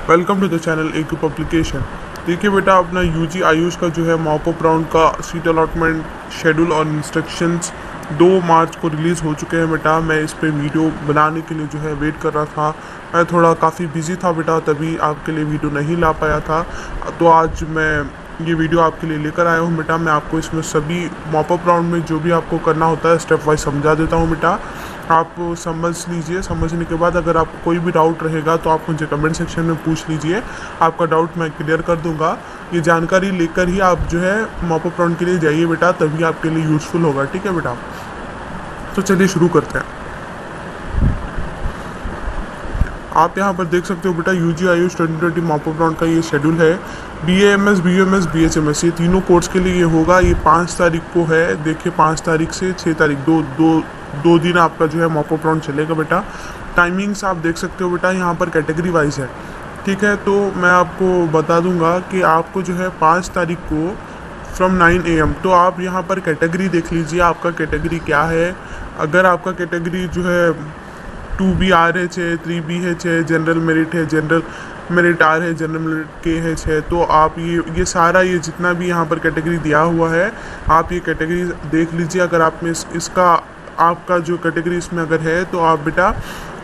Welcome to the channel एक publication. देखिए बेटा, अपना यूजी आयुष का जो है मॉपअप राउंड का सीट अलॉटमेंट शेड्यूल और इंस्ट्रक्शंस 2 मार्च को रिलीज़ हो चुके हैं बेटा। मैं इस पे वीडियो बनाने के लिए जो है वेट कर रहा था। मैं थोड़ा काफ़ी बिजी था बेटा, तभी आपके लिए वीडियो नहीं ला पाया था। तो आज मैं ये वीडियो आपके लिए लेकर आया हूँ बेटा। मैं आपको इसमें सभी मॉपअप राउंड में जो भी आपको करना होता है स्टेप वाइज समझा देता हूँ बेटा। आप समझ लीजिए। समझने के बाद अगर आपको कोई भी डाउट रहेगा तो आप मुझे कमेंट सेक्शन में पूछ लीजिए। आपका डाउट मैं क्लियर कर दूंगा। ये जानकारी लेकर ही आप जो है मॉपअप राउंड के लिए जाइए बेटा, तभी आपके लिए यूज़फुल होगा। ठीक है बेटा, तो चलिए शुरू करते हैं। आप यहाँ पर देख सकते हो बेटा, यूजी आयुष 2020 मॉपअप राउंड का ये शेड्यूल है। BAMS, BUMS, BHMS ये तीनों कोर्स के लिए ये होगा। ये 5 तारीख को है। देखिए 5 तारीख से 6 तारीख दो दिन आपका जो है मॉपअप राउंड चलेगा बेटा। टाइमिंग्स आप देख सकते हो बेटा, यहाँ पर कैटेगरी वाइज है। ठीक है, तो मैं आपको बता दूंगा कि आपको जो है 5 तारीख को फ्रॉम 9 AM, तो आप यहाँ पर कैटेगरी देख लीजिए, आपका कैटेगरी क्या है। अगर आपका कैटेगरी जो है 2BRH है, 3BH है, जनरल मेरिट है, जनरल मेरिट आर है, जनरल मेरिट KH है, तो आप ये सारा ये जितना भी यहाँ पर कैटेगरी दिया हुआ है, आप ये कैटेगरी देख लीजिए। अगर आप में इसका आपका जो कैटेगरी इसमें अगर है, तो आप बेटा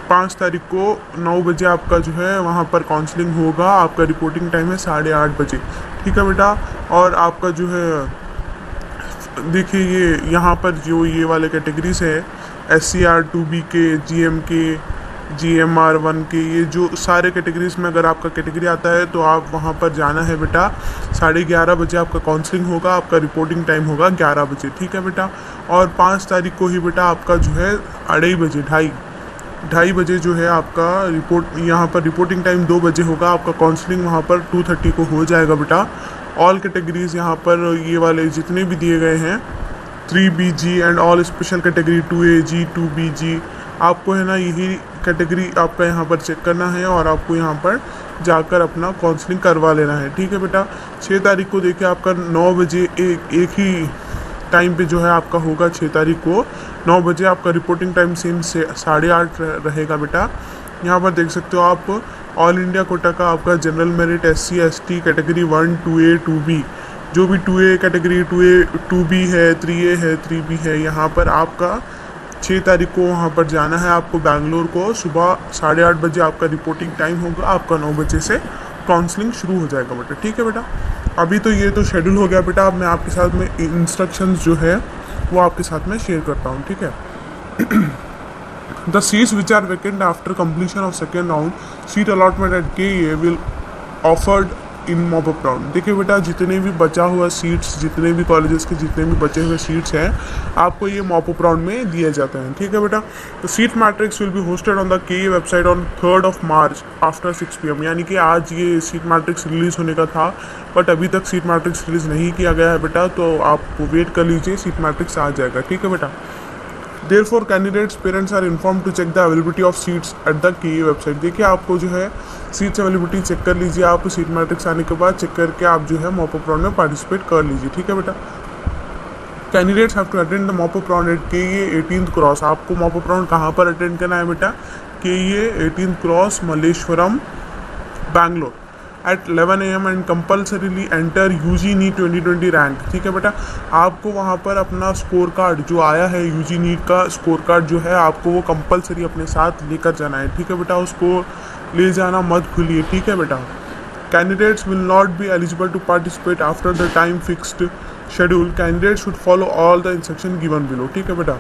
5 तारीख को 9 बजे आपका जो है वहाँ पर काउंसलिंग होगा। आपका रिपोर्टिंग टाइम है 8:30 बजे। ठीक है बेटा, और आपका जो है देखिए ये यहाँ पर जो ये वाले कैटेगरीज है SCR 2B के, GM के, GMR 1 के, ये जो सारे कैटेगरीज में अगर आपका कैटेगरी आता है तो आप वहाँ पर जाना है बेटा। 11:30 बजे आपका काउंसलिंग होगा। आपका रिपोर्टिंग टाइम होगा 11 बजे। ठीक है बेटा, और 5 तारीख को ही बेटा आपका जो है 2:30 बजे जो है आपका रिपोर्ट, यहाँ पर रिपोर्टिंग टाइम 2 बजे होगा। आपका काउंसलिंग वहाँ पर 2:30 को हो जाएगा बेटा। ऑल कैटेगरीज यहाँ पर ये वाले जितने भी दिए गए हैं 3BG and all special category 2AG 2BG, आपको है ना यही कैटेगरी आपका यहाँ पर चेक करना है और आपको यहाँ पर जाकर अपना काउंसलिंग करवा लेना है। ठीक है बेटा, 6 तारीख को देखिए आपका 9 बजे एक ही टाइम पे जो है आपका होगा। 6 तारीख को 9 बजे आपका रिपोर्टिंग टाइम सेम से 8:30 रहेगा बेटा। यहाँ पर देख सकते हो आप ऑल इंडिया कोटा का आपका general merit SC ST category 1 2A 2B, जो भी 2A कैटेगरी 2A 2B है, 3A है, 3B है, यहाँ पर आपका 6 तारीख को वहाँ पर जाना है आपको बेंगलोर को। सुबह 8:30 बजे आपका रिपोर्टिंग टाइम होगा। आपका 9 बजे से काउंसलिंग शुरू हो जाएगा बेटा। ठीक है बेटा, अभी तो ये तो शेड्यूल हो गया बेटा। अब मैं आपके साथ में इंस्ट्रक्शंस जो है वो आपके साथ में शेयर करता हूँ। ठीक है। The seats which are vacant after completion of second round, seat allotment at KEA will offered in mop-up round। देखिए बेटा, जितने भी बचा हुआ सीट्स, जितने भी कॉलेजेस के जितने भी बचे हुए सीट्स हैं, आपको ये मॉपअप राउंड में दिए जाते हैं। ठीक है बेटा, तो seat matrix will be hosted on the KEA website on 3rd March after 6 PM। यानी कि आज ये सीट मैट्रिक्स रिलीज़ होने का था, बट अभी तक सीट मैट्रिक्स रिलीज़ नहीं किया गया है बेटा, तो आप वेट कर लीजिए, सीट मैट्रिक्स आ जाएगा। ठीक है बेटा, Therefore, candidates parents are informed to check the availability of seats at the KEA website। देखिए आपको जो है सीट्स अवेलेबिलिटी चेक कर लीजिए। आप सीट मैट्रिक्स आने के बाद चेक करके आप जो है मॉपअप राउंड में पार्टिसिपेट कर लीजिए। ठीक है बेटा, candidates have to attend the mop up round at KEA 18th cross. आपको मॉपअप राउंड कहाँ पर अटेंड करना है बेटा? KEA 18th cross, Malleshwaram, Bangalore at 11 AM and compulsorily enter UG NEET 2020 rank. ठीक है बेटा, आपको वहाँ पर अपना स्कोर कार्ड जो आया है UG NEET का स्कोर कार्ड जो है, आपको वो कंपल्सरी अपने साथ लेकर जाना है। ठीक है बेटा, उसको ले जाना मत भूलिए। ठीक है बेटा, candidates will not be eligible to participate after the time fixed schedule. Candidates should follow all the instruction given below. ठीक है बेटा,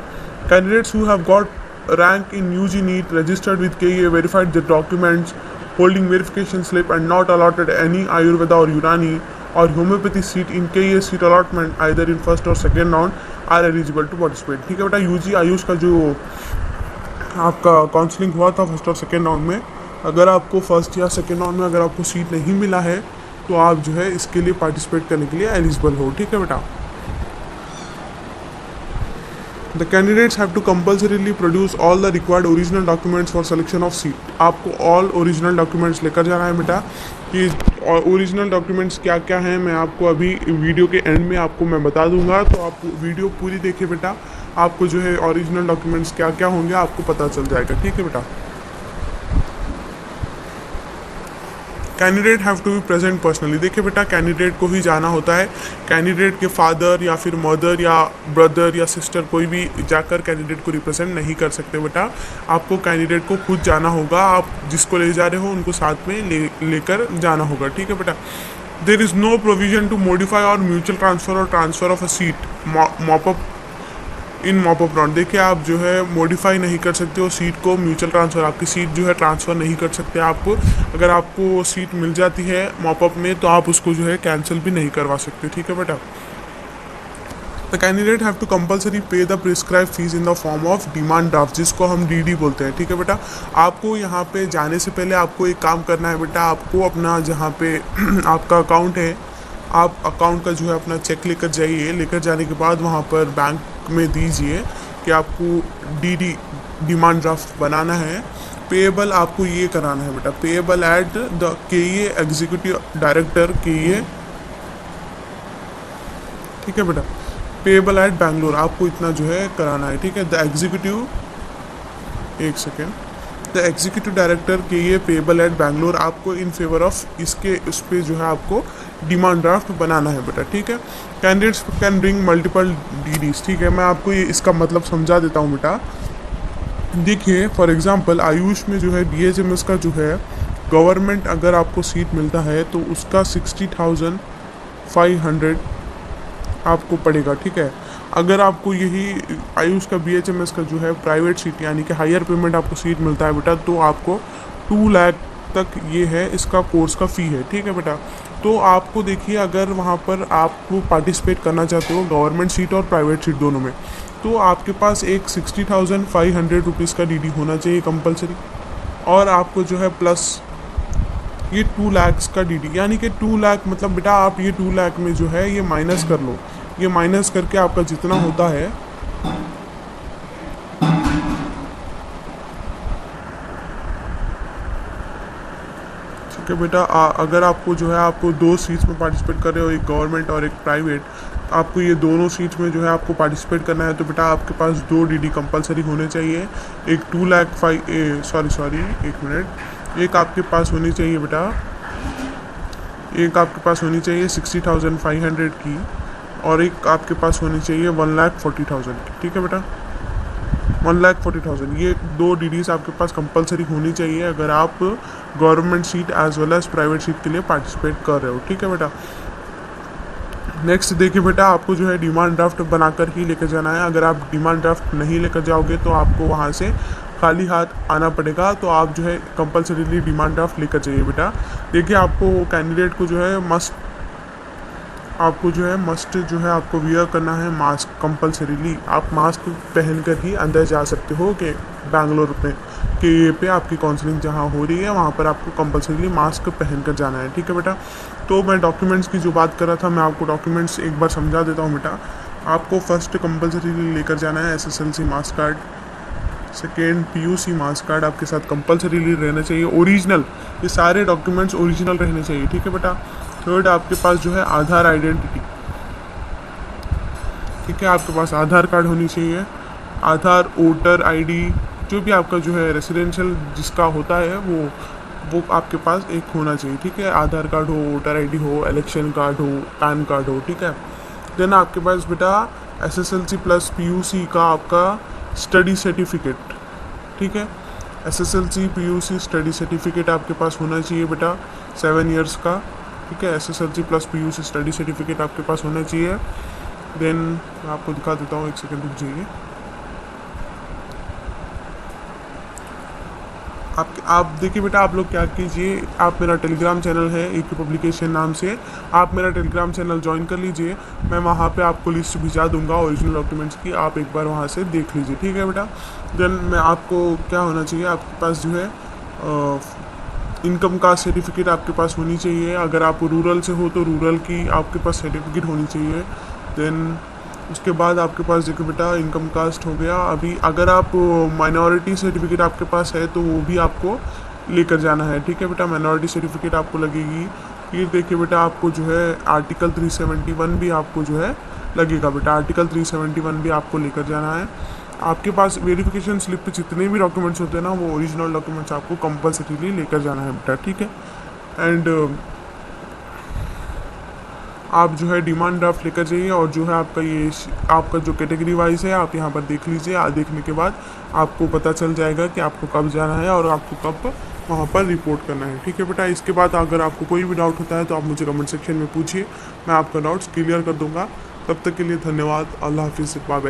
candidates who have got rank in UG NEET registered with KEA verified the documents holding verification slip and not allotted any Ayurveda or Unani or homeopathy seat in KEA seat allotment either in first or second round are eligible to participate। ठीक है बेटा, UG Ayush का जो आपका counselling हुआ था first और second round में, अगर आपको फर्स्ट या सेकेंड राउंड में अगर आपको सीट नहीं मिला है तो आप जो है इसके लिए पार्टिसिपेट करने के लिए एलिजिबल हो। ठीक है बेटा, The candidates have to compulsorily produce all the required original documents for selection of seat। आपको all original documents लेकर जाना है बेटा। कि ओरिजिनल डॉक्यूमेंट्स क्या क्या हैं मैं आपको अभी वीडियो के एंड में आपको मैं बता दूंगा, तो आप वीडियो पूरी देखिए बेटा। आपको जो है ओरिजिनल डॉक्यूमेंट्स क्या क्या होंगे आपको पता चल जाएगा। ठीक है बेटा, candidate have to be present personally. देखिए बेटा, कैंडिडेट को ही जाना होता है। कैंडिडेट के फादर या फिर मदर या ब्रदर या सिस्टर कोई भी जाकर कैंडिडेट को रिप्रेजेंट नहीं कर सकते बेटा। आपको कैंडिडेट को खुद जाना होगा। आप जिसको ले जा रहे हो उनको साथ में लेकर जाना होगा, ठीक है बेटा। There is no provision to modify और म्यूचुअल ट्रांसफ़र और transfer of a seat mop up in mop up round. देखिए, आप जो है मॉडिफाई नहीं कर सकते हो सीट को, म्यूचुअल ट्रांसफ़र आपकी सीट जो है ट्रांसफ़र नहीं कर सकते आप। अगर आपको सीट मिल जाती है मॉपअप में तो आप उसको जो है कैंसिल भी नहीं करवा सकते, ठीक है बेटा। The candidate have to compulsory pay the prescribe fees in the form of demand draft, जिसको हम डीडी बोलते हैं, ठीक है बेटा। आपको यहाँ पे जाने से पहले आपको एक काम करना है बेटा। आपको अपना जहाँ पे आपका अकाउंट है, आप अकाउंट का जो है अपना चेक लेकर जाइए। लेकर जाने के बाद वहाँ पर बैंक में दीजिए कि आपको डीडी डिमांड ड्राफ्ट बनाना है। पेएबल आपको ये कराना है बेटा, पेएबल एट द केए एग्जीक्यूटिव डायरेक्टर केए, ठीक है बेटा। पेएबल एट बैंगलोर आपको इतना जो है कराना है, ठीक है। द एग्जीक्यूटिव, एक सेकेंड, द एग्जीक्यूटिव डायरेक्टर के ये पेएबल एट बैंगलोर, आपको इन फेवर ऑफ इसके उस पर जो है आपको डिमांड ड्राफ्ट बनाना है बेटा, ठीक है। Candidates can bring multiple DDs, ठीक है। मैं आपको ये इसका मतलब समझा देता हूँ बेटा। देखिए, फॉर एग्जांपल आयुष में जो है BHMS का जो है गवर्नमेंट अगर आपको सीट मिलता है तो उसका 60,500 आपको पड़ेगा, ठीक है। अगर आपको यही आयुष का BHMS का जो है प्राइवेट सीट यानी कि हायर पेमेंट आपको सीट मिलता है बेटा, तो आपको 2 लाख तक ये है इसका कोर्स का फ़ी है, ठीक है बेटा। तो आपको देखिए, अगर वहाँ पर आपको पार्टिसिपेट करना चाहते हो गवर्नमेंट सीट और प्राइवेट सीट दोनों में, तो आपके पास एक 60,500 रुपीज़ का डीडी होना चाहिए कंपलसरी। और आपको जो है प्लस ये 2 लाख का डीडी, यानी कि 2 लाख मतलब बेटा आप ये 2 लाख में जो है ये माइनस कर लो। ये माइनस करके आपका जितना होता है, ठीक है बेटा। अगर आपको जो है आपको 2 सीट्स में पार्टिसिपेट कर रहे हो, एक गवर्नमेंट और एक प्राइवेट, आपको ये दोनों सीट्स में जो है आपको पार्टिसिपेट करना है, तो बेटा आपके पास 2 डीडी कंपलसरी होने चाहिए। एक 2 लाख सॉरी एक मिनट, एक आपके पास होनी चाहिए बेटा, एक आपके पास होनी चाहिए 60,500 की, और एक आपके पास होनी चाहिए 1,40,000 की, ठीक है बेटा। 1,40,000 ये 2 डीडीज आपके पास कंपलसरी होनी चाहिए अगर आप government seat as well as private seat के लिए पार्टिसिपेट कर रहे हो, ठीक है बेटा। नेक्स्ट देखिए बेटा, आपको जो है डिमांड ड्राफ्ट बनाकर ही लेकर जाना है। अगर आप डिमांड ड्राफ्ट नहीं लेकर जाओगे तो आपको वहाँ से खाली हाथ आना पड़ेगा। तो आप जो है कंपलसरीली डिमांड ड्राफ्ट लेकर जाइए बेटा। देखिए, आपको कैंडिडेट को जो है मस्ट जो है आपको वियर करना है मास्क कंपलसरीली। आप मास्क पहनकर ही अंदर जा सकते हो कि बैंगलोर में कि ये पे आपकी काउंसलिंग जहाँ हो रही है वहाँ पर आपको कंपलसरीली मास्क पहनकर जाना है, ठीक है बेटा। तो मैं डॉक्यूमेंट्स की जो बात कर रहा था, मैं आपको डॉक्यूमेंट्स एक बार समझा देता हूँ बेटा। आपको फर्स्ट कंपलसरीली लेकर जाना है SSLC marks card, second PUC marks card आपके साथ कंपलसरीली रहना चाहिए, ओरिजिनल। ये सारे डॉक्यूमेंट्स ओरिजिनल रहने चाहिए, ठीक है बेटा। थर्ड, आपके पास जो है आधार आइडेंटिटी, ठीक है। आपके पास आधार कार्ड होनी चाहिए, आधार, वोटर ID, जो भी आपका जो है रेसिडेंशियल जिसका होता है वो आपके पास एक होना चाहिए, ठीक है। आधार कार्ड हो, वोटर ID हो, इलेक्शन कार्ड हो, पैन कार्ड हो, ठीक है। देन आपके पास बेटा SSLC प्लस PUC का आपका स्टडी सर्टिफिकेट, ठीक है। SSLC PUC स्टडी सर्टिफिकेट आपके पास होना चाहिए बेटा 7 ईयर्स का, ठीक है। SSLC plus PUC study certificate आपके पास होना चाहिए। देन मैं आपको दिखा देता हूँ, एक सेकेंड रुक जाइए। आप देखिए बेटा, आप लोग क्या कीजिए, आप मेरा टेलीग्राम चैनल है एक पब्लिकेशन नाम से, आप मेरा टेलीग्राम चैनल ज्वाइन कर लीजिए। मैं वहाँ पे आपको लिस्ट भिजा दूंगा ओरिजिनल डॉक्यूमेंट्स की, आप एक बार वहाँ से देख लीजिए, ठीक है बेटा। देन मैं आपको क्या होना चाहिए, आपके पास जो है इनकम का सर्टिफिकेट आपके पास होनी चाहिए। अगर आप रूरल से हो तो रूरल की आपके पास सर्टिफिकेट होनी चाहिए। देन उसके बाद आपके पास देखो बेटा इनकम कास्ट हो गया। अभी अगर आप माइनॉरिटी सर्टिफिकेट आपके पास है तो वो भी आपको लेकर जाना है, ठीक है बेटा। माइनॉरिटी सर्टिफिकेट आपको लगेगी। फिर देखिए बेटा, आपको जो है आर्टिकल 371 भी आपको जो है लगेगा बेटा, आर्टिकल 371 भी आपको लेकर जाना है। आपके पास वेरिफिकेशन स्लिप पे जितने भी डॉक्यूमेंट्स होते हैं ना, वो ओरिजिनल डॉक्यूमेंट्स आपको कंपलसरीली लेकर जाना है बेटा, ठीक है। एंड आप जो है डिमांड ड्राफ्ट लेकर जाइए और जो है आपका ये आपका जो कैटेगरी वाइज है आप यहाँ पर देख लीजिए। देखने के बाद आपको पता चल जाएगा कि आपको कब जाना है और आपको कब वहाँ पर रिपोर्ट करना है। ठीक है बेटा, इसके बाद अगर आपको कोई भी डाउट होता है तो आप मुझे कमेंट सेक्शन में पूछिए, मैं आपका डाउट्स क्लियर कर दूंगा। तब तक के लिए धन्यवाद। अल्लाह हाफिज़, बाय बाय।